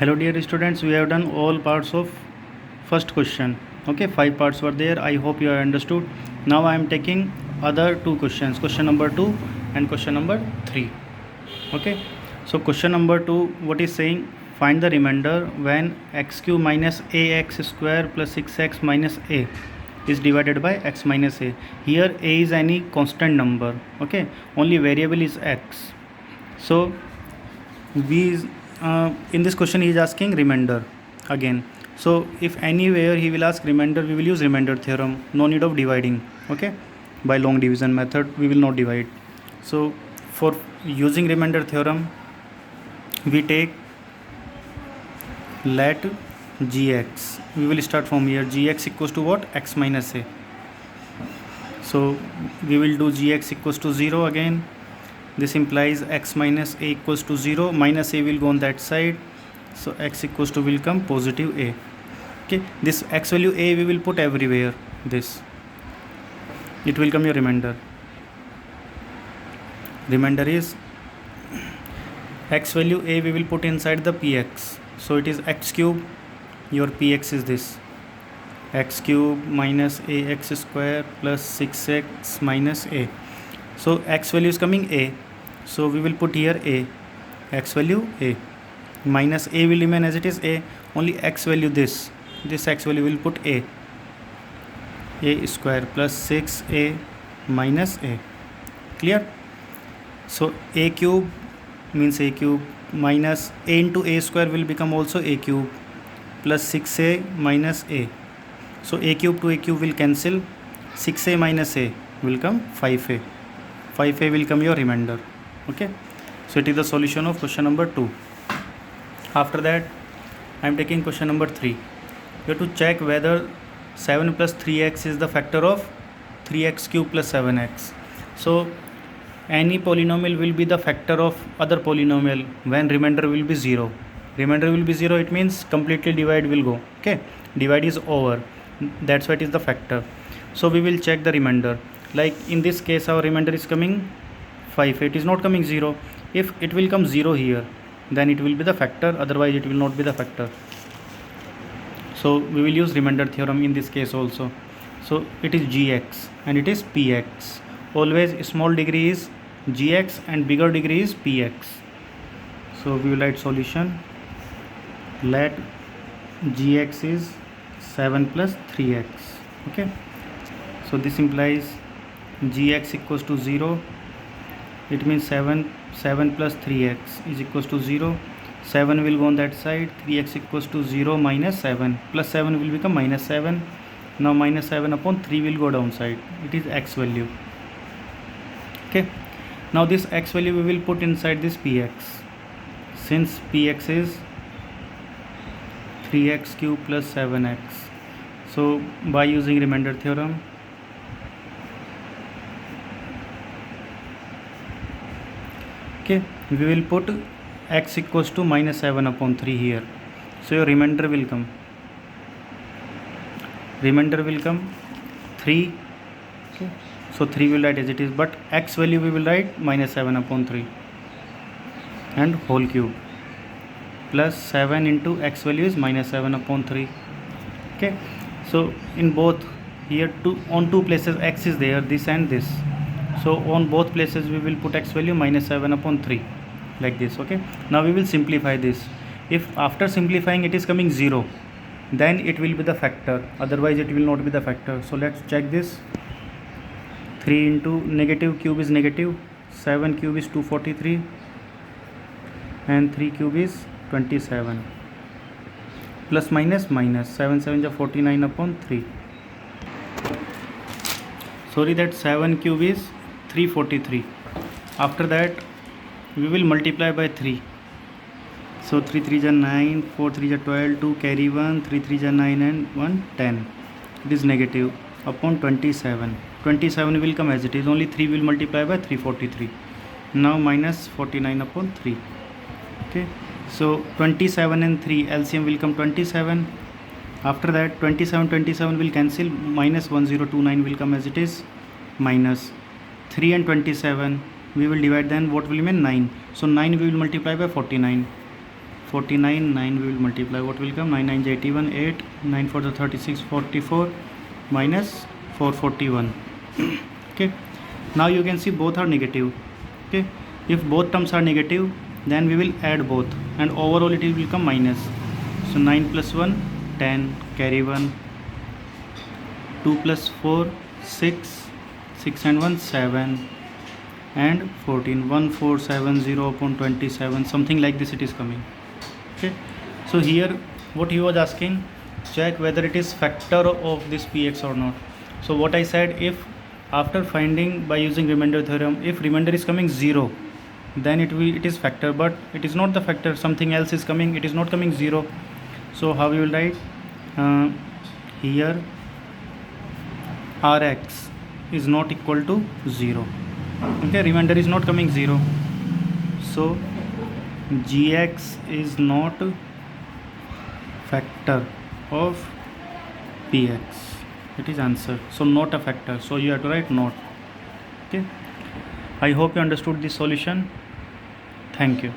Hello dear students, we have done all parts of first question. Okay, 5 parts were there. I hope you have understood. Now I am taking other two questions, question number 2 and question number 3. Okay, so question number 2, what is saying? Find the remainder when x cube minus ax square plus 6x minus a is divided by x minus a. Here a is any constant number. Okay, only variable is x. So we in this question he is asking remainder again. So if anywhere he will ask remainder, we will use remainder theorem. No need of dividing. Okay, by long division method we will not divide. So for using remainder theorem, we take let gx, we will start from here. Gx equals to what? X minus a. So we will do gx equals to 0 again. This implies x minus a equals to 0. Minus a will go on that side, so x equals to will come positive a. Okay, this x value a we will put everywhere. This, it will come your remainder. Remainder is x value a we will put inside the px, so it is x cube. Your px is this x cube minus ax square plus 6x minus a. So x value is coming a, so we will put here a, x value a, minus a will remain as it is a, only x value this x value will put a square plus 6a minus a. Clear? So a cube means a cube minus a into a square will become also a cube plus 6a minus a. So a cube to a cube will cancel, 6a minus a will come 5a. 5a will come your remainder. Okay, so it is the solution of question number 2. After that I am taking question number 3. You have to check whether 7 plus 3x is the factor of 3x cube plus 7x. So any polynomial will be the factor of other polynomial when remainder will be 0. Remainder will be 0, it means completely divide will go. Okay, divide is over, that's why it is the factor. So we will check the remainder. Like in this case our remainder is coming 5, it is not coming 0. If it will come 0 here, then it will be the factor, otherwise it will not be the factor. So we will use remainder theorem in this case also. So it is gx and it is px. Always small degree is gx and bigger degree is px. So we will write solution. Let gx is 7 plus 3x. Okay, so this implies gx equals to 0. It means 7 plus 3x is equals to 0. 7 will go on that side, 3x equals to 0 minus 7, plus 7 will become minus 7. Now minus 7 upon 3 will go downside, it is x value. Okay, now this x value we will put inside this px. Since px is 3x cube plus 7x, so by using remainder theorem, okay, we will put x equals to minus 7 upon 3 here. So your remainder will come 3. Okay, so 3 will write as it is, but x value we will write minus 7 upon 3 and whole cube plus 7 into x value is minus 7 upon 3. Okay, so in both here on two places x is there, this and this. So on both places we will put x value minus 7 upon 3 like this. Okay, now we will simplify this. If after simplifying it is coming 0, then it will be the factor, otherwise it will not be the factor. So let's check this. 3 into negative cube is negative, 7 cube is 243 and 3 cube is 27, plus minus minus 7 7 is 49 upon 3. Sorry, that 7 cube is 343. After that we will multiply by 3. So 3 3 is 9, 4 3 is 12, 2 carry 1, 3 3 is 9 and 1 10. It is negative upon 27. 27 will come as it is, only 3 will multiply by 343. Now minus 49 upon 3. Okay, so 27 and 3 LCM will come 27. After that 27 will cancel, minus 1029 will come as it is, minus 3 and 27 we will divide, then what will remain? 9. So 9 we will multiply by 49. 49, 9 we will multiply, what will come? 9 9 is 81, 8, 9 4 the 36, 44 minus 441. Okay, now you can see both are negative. Okay, if both terms are negative, then we will add both, and overall it will become minus. So 9 plus 1 10, carry 1, 2 plus 4 6, 6 and 1 7, and 14, 1470 upon 27, something like this it is coming. Okay, so here what he was asking, check whether it is factor of this px or not. So what I said, if after finding by using remainder theorem, if remainder is coming 0, then it is factor, but it is not the factor, something else is coming, it is not coming 0. So how you will write? Here Rx is not equal to 0. Okay, remainder is not coming 0, so Gx is not factor of Px. It is answer. So not a factor. So you have to write not. Okay. I hope you understood this solution. Thank you.